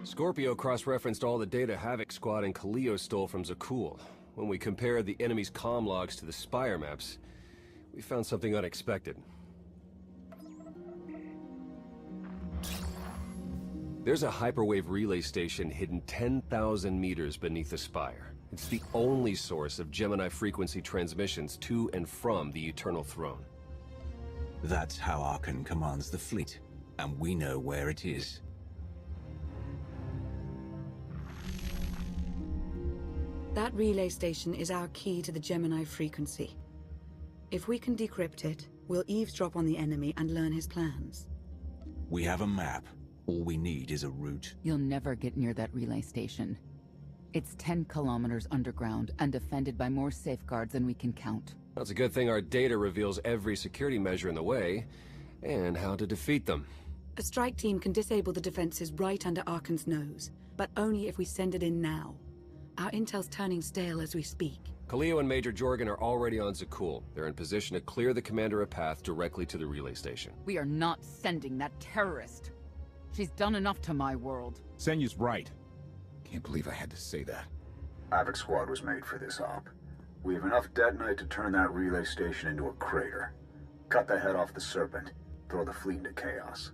Scorpio cross-referenced all the data Havoc Squad and Kaleo stole from Zakul. When we compared the enemy's comm logs to the Spire maps, we found something unexpected. There's a hyperwave relay station hidden 10,000 meters beneath the Spire. It's the only source of Gemini frequency transmissions to and from the Eternal Throne. That's how Arcann commands the fleet, and we know where it is. That relay station is our key to the Gemini frequency. If we can decrypt it, we'll eavesdrop on the enemy and learn his plans. We have a map. All we need is a route. You'll never get near that relay station. It's 10 kilometers underground and defended by more safeguards than we can count. That's a good thing our data reveals every security measure in the way, and how to defeat them. A strike team can disable the defenses right under Arcann's nose, but only if we send it in now. Our intel's turning stale as we speak. Kaleo and Major Jorgen are already on Zakul. They're in position to clear the commander a path directly to the relay station. We are not sending that terrorist. She's done enough to my world. Senyu's right. Can't believe I had to say that. Havoc Squad was made for this op. We have enough detonite to turn that relay station into a crater. Cut the head off the Serpent. Throw the fleet into chaos.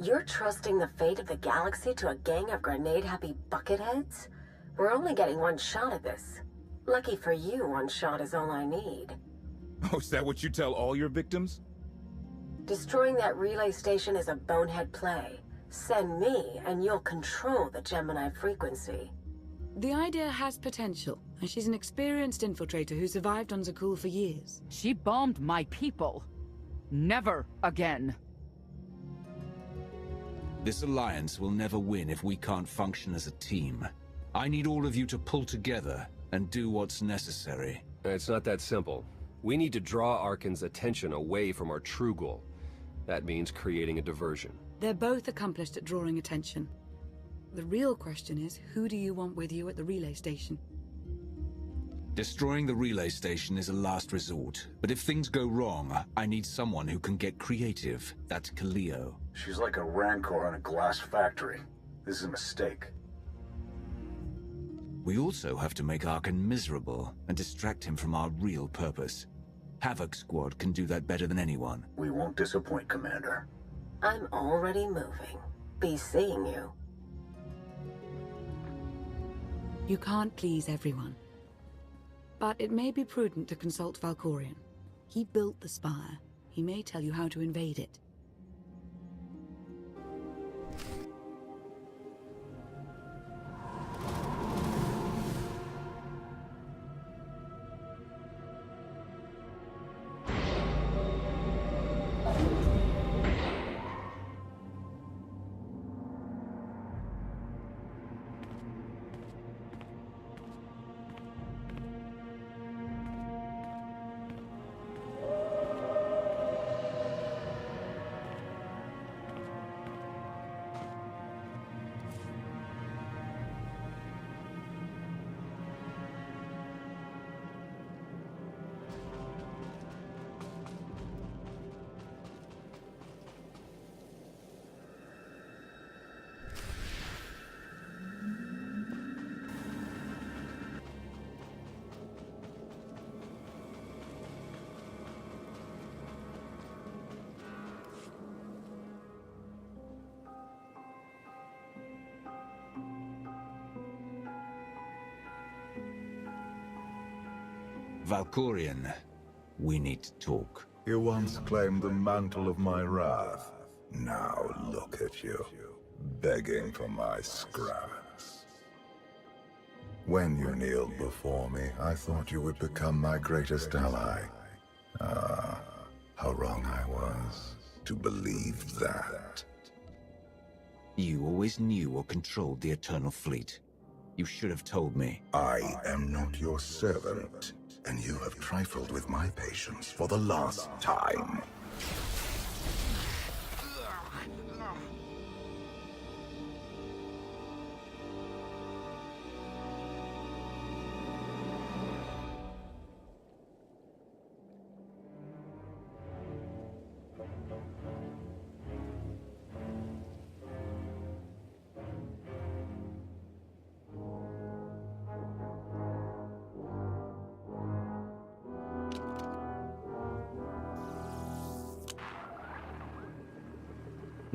You're trusting the fate of the galaxy to a gang of grenade-happy bucketheads? We're only getting one shot at this. Lucky for you, one shot is all I need. Oh, is that what you tell all your victims? Destroying that relay station is a bonehead play. Send me, and you'll control the Gemini frequency. The idea has potential, and she's an experienced infiltrator who survived on Zakul for years. She bombed my people. Never again. This alliance will never win if we can't function as a team. I need all of you to pull together and do what's necessary. It's not that simple. We need to draw Arcann's attention away from our true goal. That means creating a diversion. They're both accomplished at drawing attention. The real question is, who do you want with you at the relay station? Destroying the relay station is a last resort, but if things go wrong, I need someone who can get creative. That's Kaleo. She's like a rancor in a glass factory. This is a mistake. We also have to make Arcann miserable and distract him from our real purpose. Havoc Squad can do that better than anyone. We won't disappoint, Commander. I'm already moving. Be seeing you. You can't please everyone. But it may be prudent to consult Valkorion. He built the Spire. He may tell you how to invade it. Valkorion, we need to talk. You once claimed the mantle of my wrath. Now look at you, begging for my scraps. When you kneeled before me, I thought you would become my greatest ally. Ah, how wrong I was to believe that. You always knew or controlled the Eternal Fleet. You should have told me. I am not your servant, and you have trifled with my patience for the last time.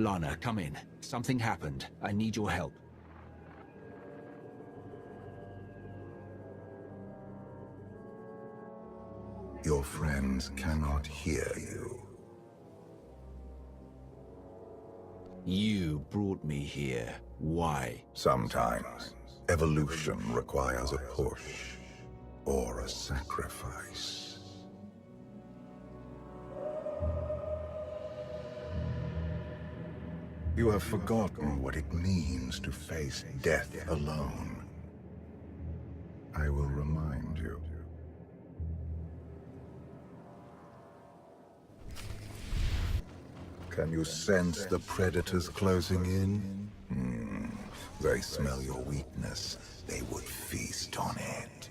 Lana, come in. Something happened. I need your help. Your friends cannot hear you. You brought me here. Why? Sometimes, evolution requires a push or a sacrifice. You have forgotten what it means to face death alone. I will remind you. Can you sense the predators closing in? They smell your weakness. They would feast on it.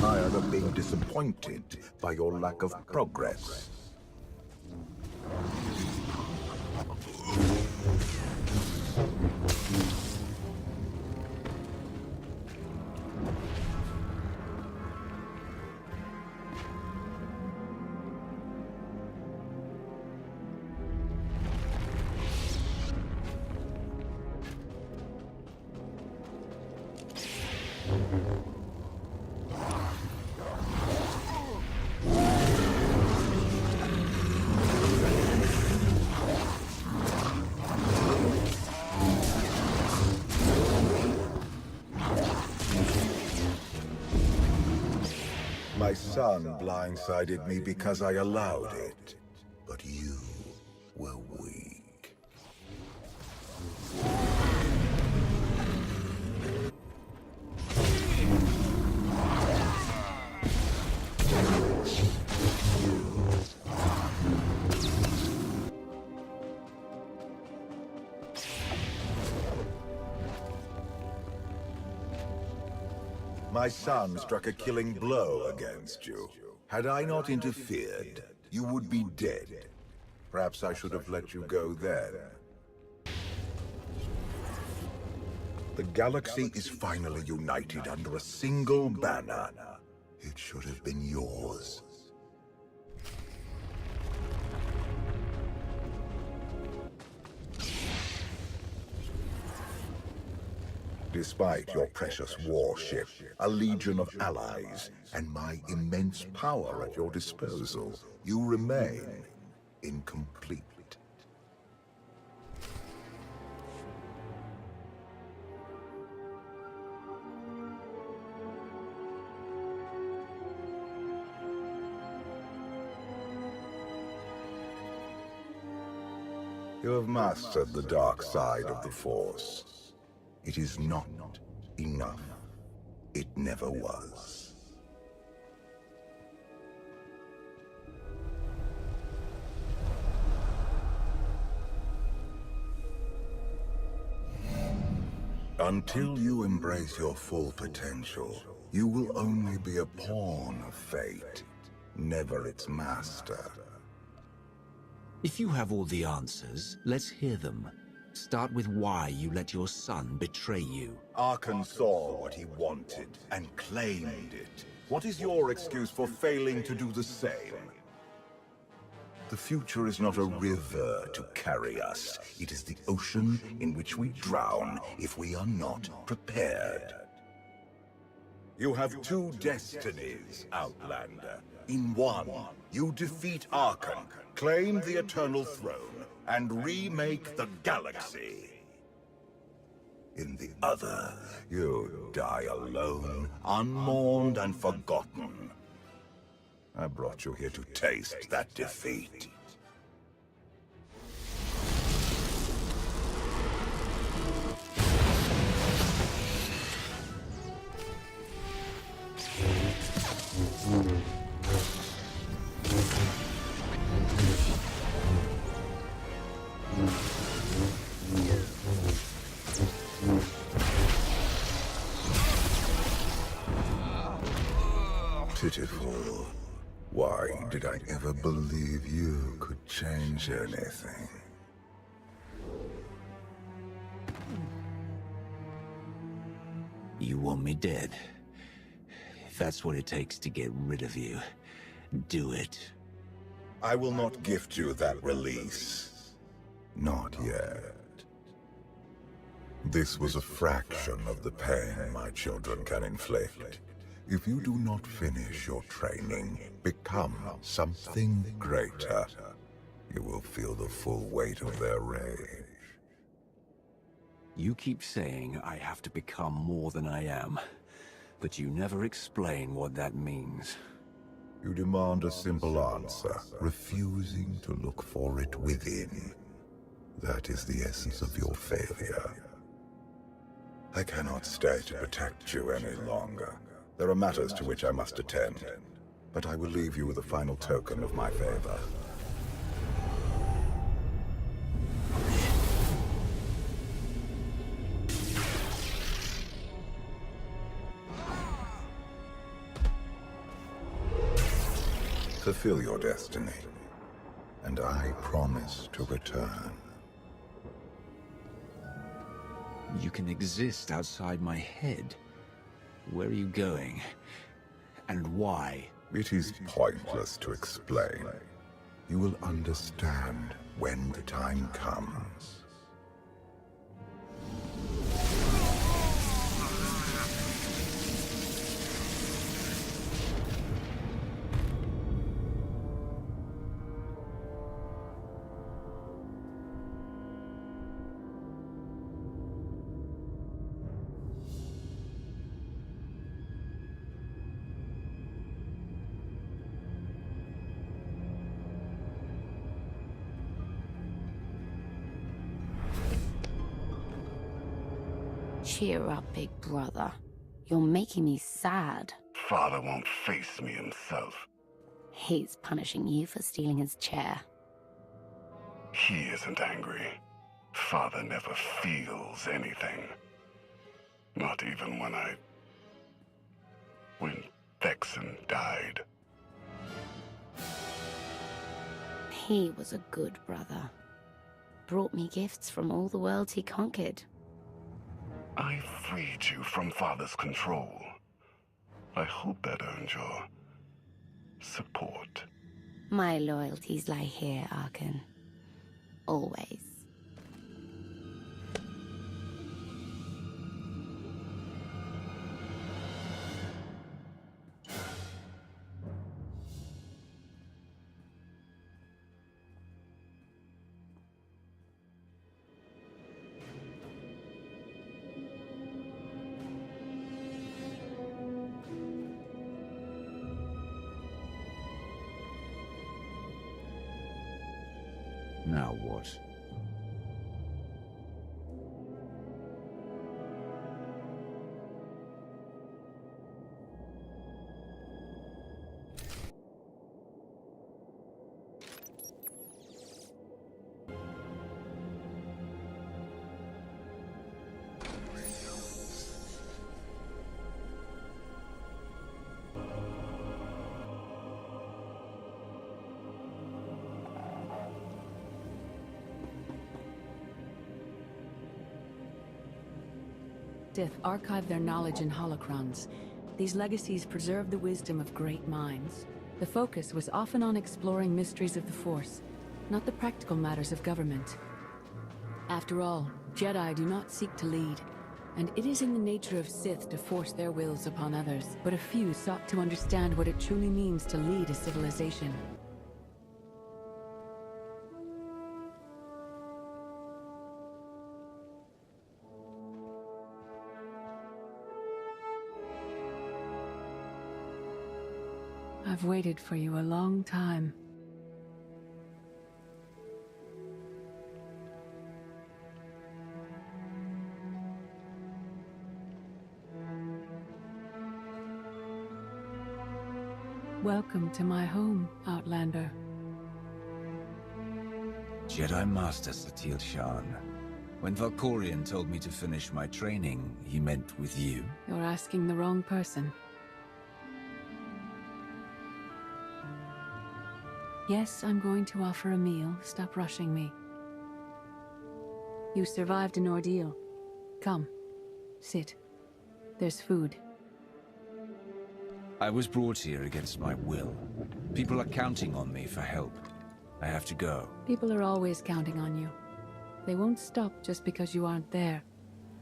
Tired of being disappointed by your lack of progress. My son blindsided me because I allowed it, but you were weak. My son struck a killing blow against you. Had I not interfered, you would be dead. Perhaps I should have let you go then. The galaxy is finally united under a single banner. It should have been yours. Despite your precious warship, a legion of allies, and my immense power at your disposal, you remain incomplete. You have mastered the dark side of the Force. It is not enough. It never was. Until you embrace your full potential, you will only be a pawn of fate, never its master. If you have all the answers, let's hear them. Start with why you let your son betray you. Arkan saw what he wanted and claimed it. What is your excuse for failing to do the same? The future is not a river to carry us. It is the ocean in which we drown if we are not prepared. You have two destinies, Outlander. In one, you defeat Arkan, claim the Eternal Throne, and remake the galaxy. In the other, you die alone, unmourned and forgotten. I brought you here to taste that defeat. Pitiful. Why did I ever believe you could change anything? You want me dead? If that's what it takes to get rid of you, do it. I will not gift you that release. Not yet. This was a fraction of the pain my children can inflict. If you do not finish your training, become something greater, you will feel the full weight of their rage. You keep saying I have to become more than I am, but you never explain what that means. You demand a simple answer, refusing to look for it within. That is the essence of your failure. I cannot stay to protect you any longer. There are matters to which I must attend, but I will leave you with a final token of my favor. Fulfill your destiny, and I promise to return. You can exist outside my head. Where are you going? And why? It is pointless to explain. You will understand when the time comes. Cheer up, big brother. You're making me sad. Father won't face me himself. He's punishing you for stealing his chair. He isn't angry. Father never feels anything. Not even when Vexen died. He was a good brother. Brought me gifts from all the worlds he conquered. I freed you from Father's control. I hope that earned your support. My loyalties lie here, Arkan. Always. Now what? Sith archive their knowledge in holocrons. These legacies preserve the wisdom of great minds. The focus was often on exploring mysteries of the Force, not the practical matters of government. After all, Jedi do not seek to lead, and it is in the nature of Sith to force their wills upon others, but a few sought to understand what it truly means to lead a civilization. I've waited for you a long time. Welcome to my home, Outlander. Jedi Master Satele Shan. When Valkorion told me to finish my training, he meant with you? You're asking the wrong person. Yes, I'm going to offer a meal. Stop rushing me. You survived an ordeal. Come, sit. There's food. I was brought here against my will. People are counting on me for help. I have to go. People are always counting on you. They won't stop just because you aren't there.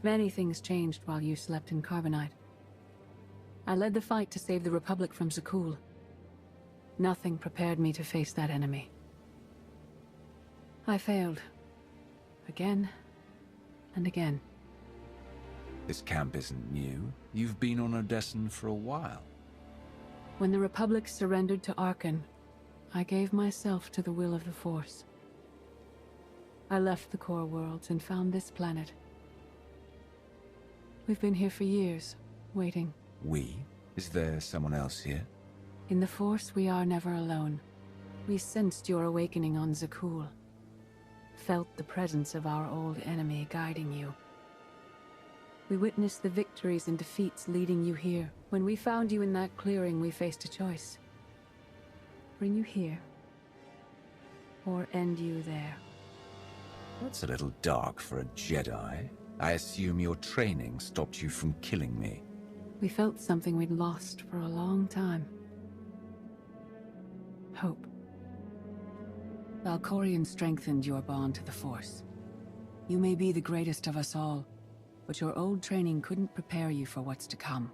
Many things changed while you slept in Carbonite. I led the fight to save the Republic from Zakul. Nothing prepared me to face that enemy. I failed. Again and again. This camp isn't new. You've been on Odessen for a while. When the Republic surrendered to Arcann, I gave myself to the will of the Force. I left the core worlds and found this planet. We've been here for years, waiting. We? Is there someone else here? In the Force, we are never alone. We sensed your awakening on Zakul. Felt the presence of our old enemy guiding you. We witnessed the victories and defeats leading you here. When we found you in that clearing, we faced a choice. Bring you here, or end you there. That's a little dark for a Jedi. I assume your training stopped you from killing me. We felt something we'd lost for a long time. Hope. Valkorion strengthened your bond to the Force. You may be the greatest of us all, but your old training couldn't prepare you for what's to come.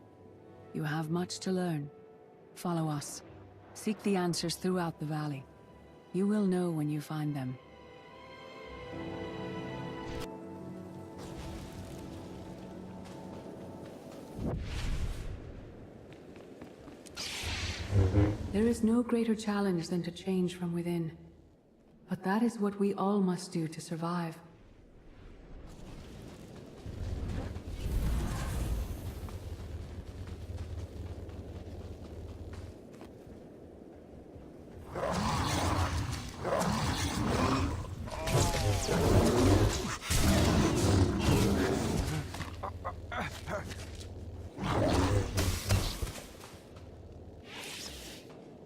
You have much to learn. Follow us. Seek the answers throughout the valley. You will know when you find them. There is no greater challenge than to change from within. But that is what we all must do to survive.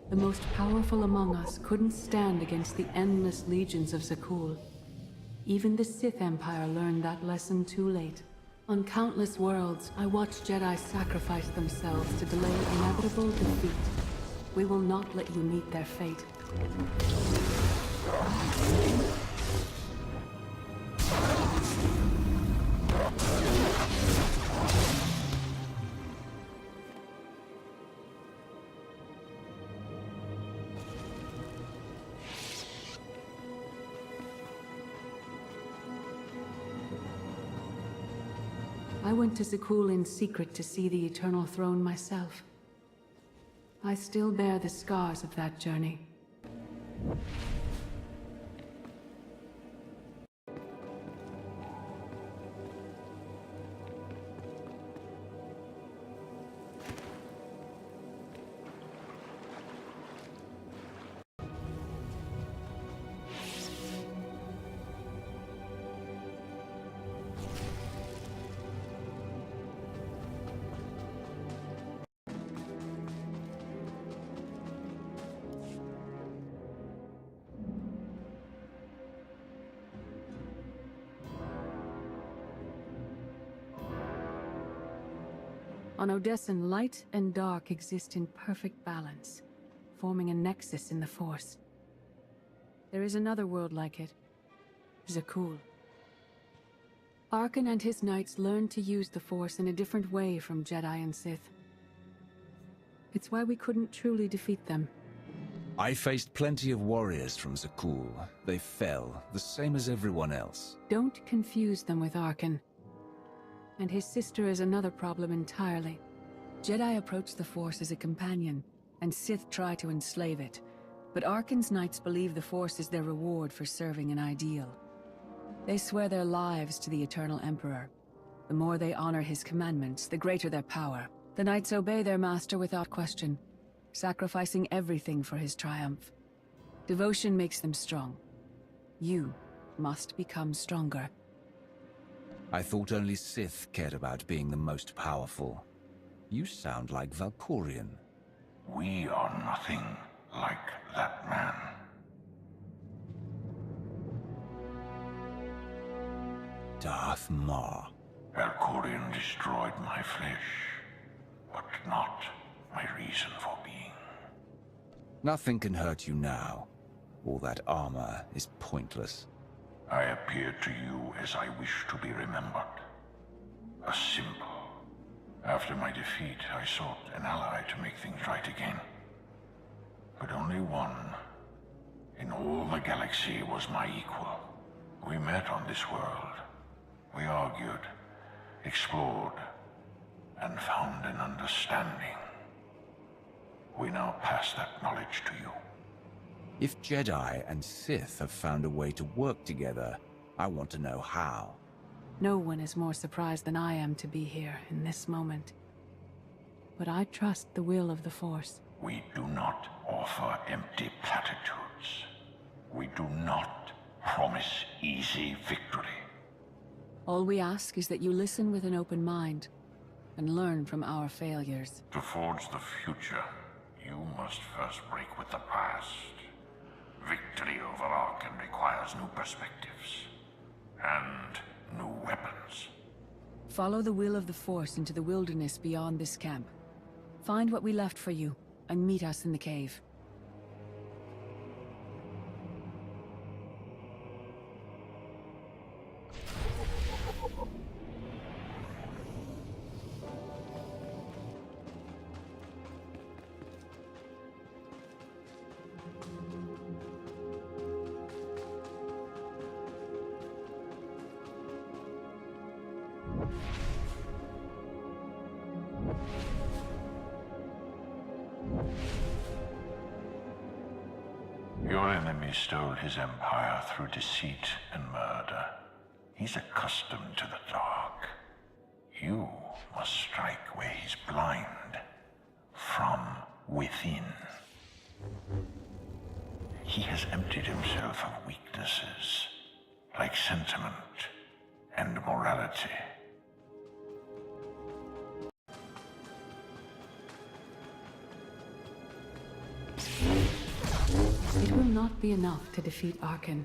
The most powerful among us couldn't stand against the endless legions of Zakul. Even the Sith Empire learned that lesson too late. On countless worlds, I watched Jedi sacrifice themselves to delay inevitable defeat. We will not let you meet their fate. I went to Zakul in secret to see the Eternal Throne myself. I still bear the scars of that journey. On Odessen, light and dark exist in perfect balance, forming a nexus in the Force. There is another world like it, Zakul. Arcann and his knights learned to use the Force in a different way from Jedi and Sith. It's why we couldn't truly defeat them. I faced plenty of warriors from Zakul. They fell, the same as everyone else. Don't confuse them with Arcann. And his sister is another problem entirely. Jedi approach the Force as a companion, and Sith try to enslave it. But Arcann's knights believe the Force is their reward for serving an ideal. They swear their lives to the Eternal Emperor. The more they honor his commandments, the greater their power. The knights obey their master without question, sacrificing everything for his triumph. Devotion makes them strong. You must become stronger. I thought only Sith cared about being the most powerful. You sound like Valkorion. We are nothing like that man. Darth Maul. Valkorion destroyed my flesh, but not my reason for being. Nothing can hurt you now. All that armor is pointless. I appeared to you as I wish to be remembered. A symbol. After my defeat, I sought an ally to make things right again. But only one in all the galaxy was my equal. We met on this world. We argued, explored, and found an understanding. We now pass that knowledge to you. If Jedi and Sith have found a way to work together, I want to know how. No one is more surprised than I am to be here in this moment. But I trust the will of the Force. We do not offer empty platitudes. We do not promise easy victory. All we ask is that you listen with an open mind and learn from our failures. To forge the future, you must first break with the past. Victory over Arkham requires new perspectives and new weapons. Follow the will of the Force into the wilderness beyond this camp. Find what we left for you, and meet us in the cave. Your enemy stole his empire through deceit and murder. He's accustomed to the dark. You must strike where he's blind, from within. He has emptied himself of weaknesses, like sentiment and morality. It will not be enough to defeat Arkan.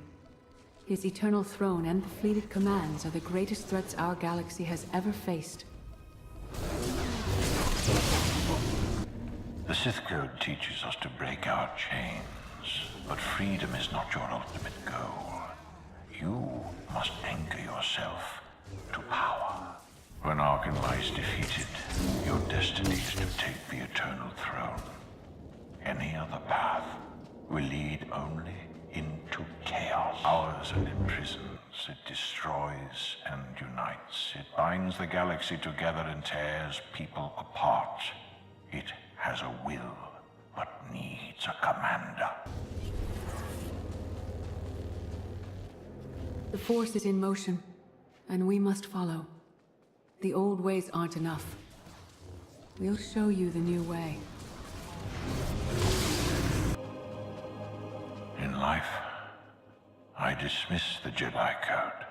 His eternal throne and the fleet it commands are the greatest threats our galaxy has ever faced. The Sith Code teaches us to break our chains, but freedom is not your ultimate goal. You must anchor yourself to power. When Arkan lies defeated, your destiny is to take the eternal throne. Any other path will lead only into chaos. Ours it imprisons, it destroys and unites. It binds the galaxy together and tears people apart. It has a will, but needs a commander. The Force is in motion, and we must follow. The old ways aren't enough. We'll show you the new way. In life, I dismiss the Jedi Code.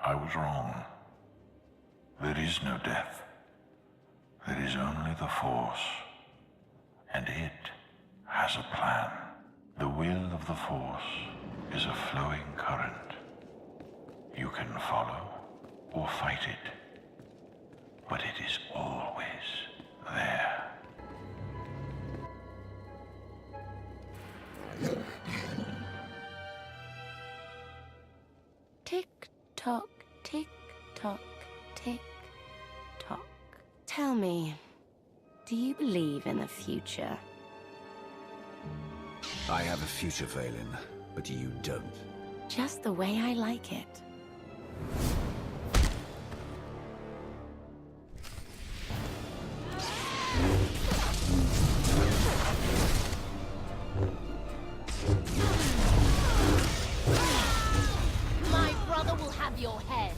I was wrong. There is no death. There is only the Force. And it has a plan. The will of the Force is a flowing current. You can follow or fight it, but it is always there. Tick tock, tick tock, tick tock. Tell me, do you believe in the future? I have a future, Vaylin, but you don't. Just the way I like it. My brother will have your head.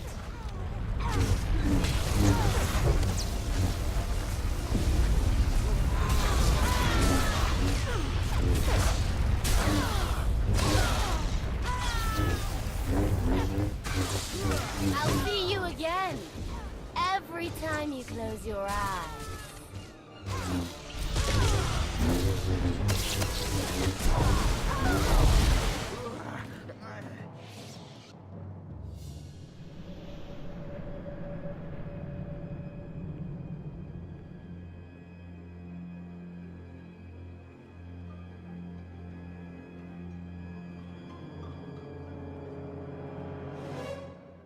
I'll see you again. Every time you close your eyes.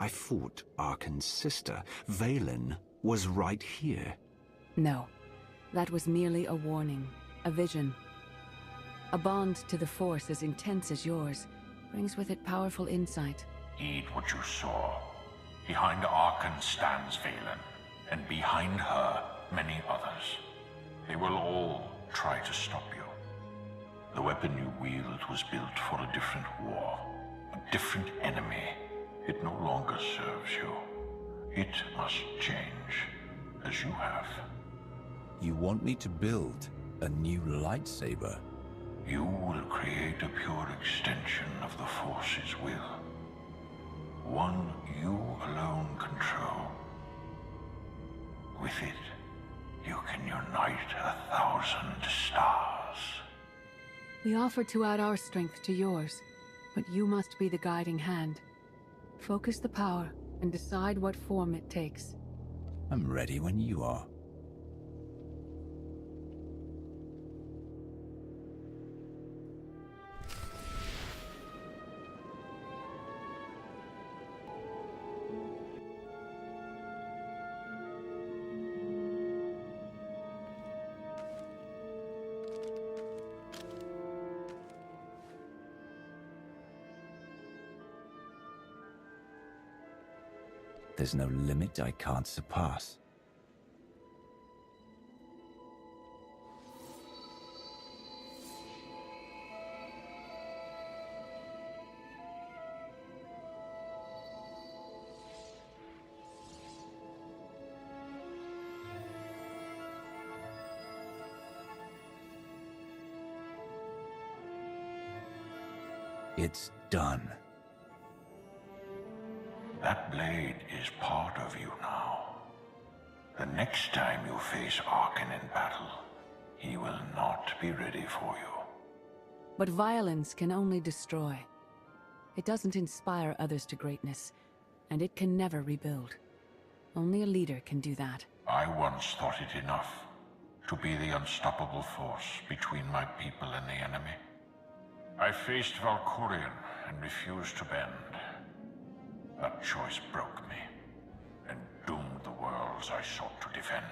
I fought Arkan's sister. Valen was right here. No. That was merely a warning. A vision. A bond to the Force as intense as yours brings with it powerful insight. Heed what you saw. Behind Arkan stands Valen, and behind her, many others. They will all try to stop you. The weapon you wield was built for a different war, a different enemy. It no longer serves you. It must change, as you have. You want me to build a new lightsaber? You will create a pure extension of the Force's will. One you alone control. With it, you can unite 1,000 stars. We offer to add our strength to yours, but you must be the guiding hand. Focus the power and decide what form it takes. I'm ready when you are. There's no limit I can't surpass. It's done. That blade is part of you now. The next time you face Arkan in battle, he will not be ready for you. But violence can only destroy. It doesn't inspire others to greatness, and it can never rebuild. Only a leader can do that. I once thought it enough to be the unstoppable force between my people and the enemy. I faced Valkorion and refused to bend. That choice broke me, and doomed the worlds I sought to defend.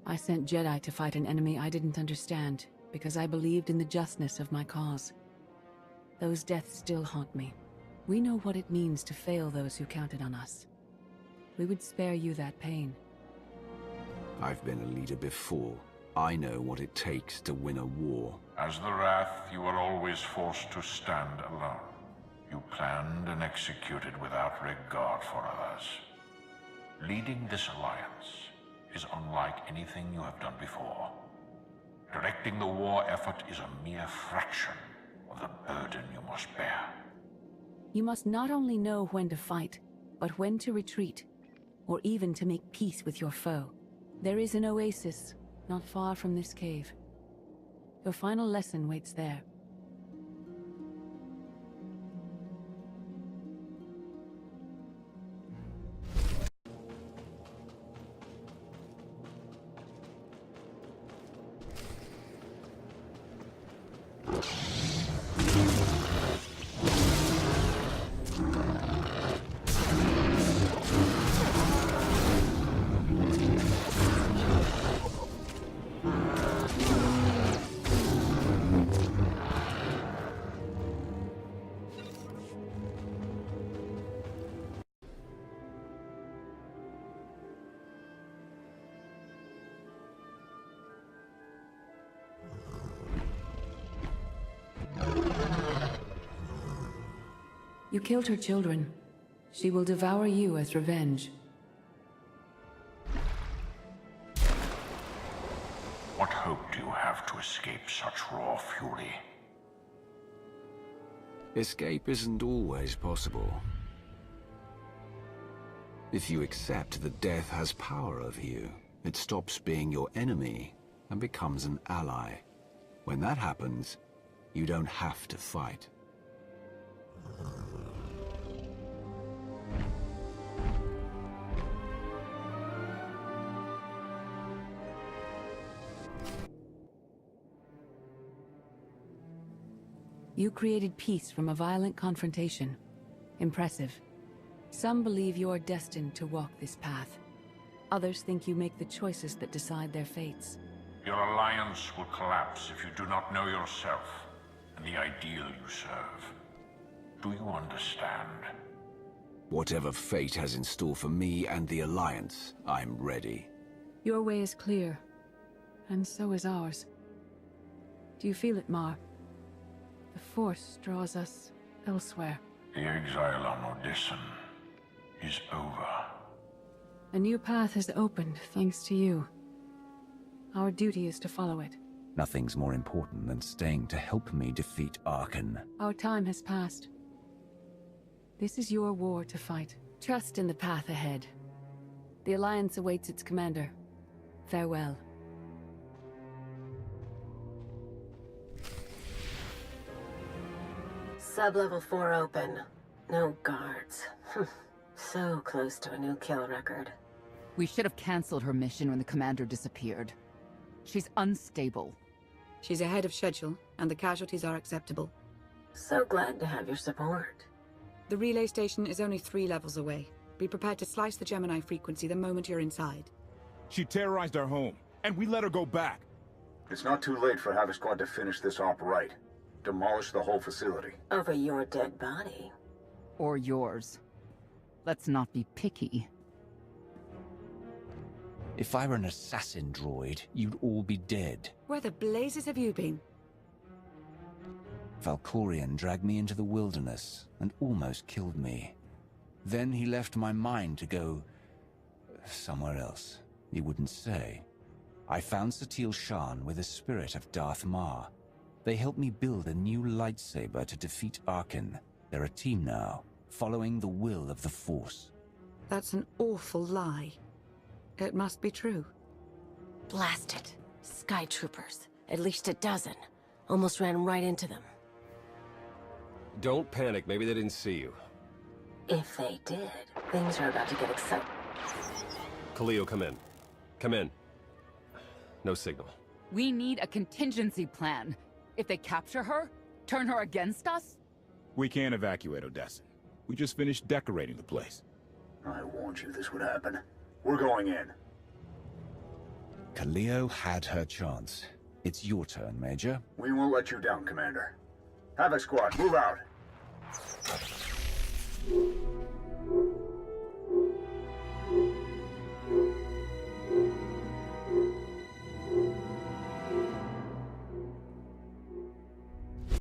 I sent Jedi to fight an enemy I didn't understand, because I believed in the justness of my cause. Those deaths still haunt me. We know what it means to fail those who counted on us. We would spare you that pain. I've been a leader before. I know what it takes to win a war. As the Wrath, you are always forced to stand alone. You planned and executed without regard for others. Leading this alliance is unlike anything you have done before. Directing the war effort is a mere fraction of the burden you must bear. You must not only know when to fight, but when to retreat, or even to make peace with your foe. There is an oasis not far from this cave. Your final lesson waits there. You killed her children. She will devour you as revenge. What hope do you have to escape such raw fury? Escape isn't always possible. If you accept that death has power over you, it stops being your enemy and becomes an ally. When that happens, you don't have to fight. You created peace from a violent confrontation. Impressive. Some believe you're destined to walk this path. Others think you make the choices that decide their fates. Your alliance will collapse if you do not know yourself and the ideal you serve. Do you understand? Whatever fate has in store for me and the Alliance, I'm ready. Your way is clear, and so is ours. Do you feel it, Mar? The Force draws us elsewhere. The exile on Odyssey is over. A new path has opened, thanks to you. Our duty is to follow it. Nothing's more important than staying to help me defeat Arcann. Our time has passed. This is your war to fight. Trust in the path ahead. The Alliance awaits its commander. Farewell. Sub-level 4 open. No guards. So close to a new kill record. We should have cancelled her mission when the commander disappeared. She's unstable. She's ahead of schedule, and the casualties are acceptable. So glad to have your support. The relay station is only 3 levels away. Be prepared to slice the Gemini frequency the moment you're inside. She terrorized our home, and we let her go back. It's not too late for Havoc Squad to finish this op right. Demolish the whole facility. Over your dead body. Or yours. Let's not be picky. If I were an assassin droid, you'd all be dead. Where the blazes have you been? Valkorion dragged me into the wilderness and almost killed me. Then he left my mind to go somewhere else. He wouldn't say. I found Satil Shan with the spirit of Darth Mar. They helped me build a new lightsaber to defeat Arcann. They're a team now, following the will of the Force. That's an awful lie. It must be true. Blast it. Sky troopers. At least a dozen. Almost ran right into them. Don't panic, maybe they didn't see you. If they did, things are about to get exciting. Kaliyo, come in. Come in. No signal. We need a contingency plan. If they capture her, turn her against us? We can't evacuate Odyssey. We just finished decorating the place. I warned you this would happen. We're going in. Kaliyo had her chance. It's your turn, Major. We won't let you down, Commander. Havoc Squad, move out!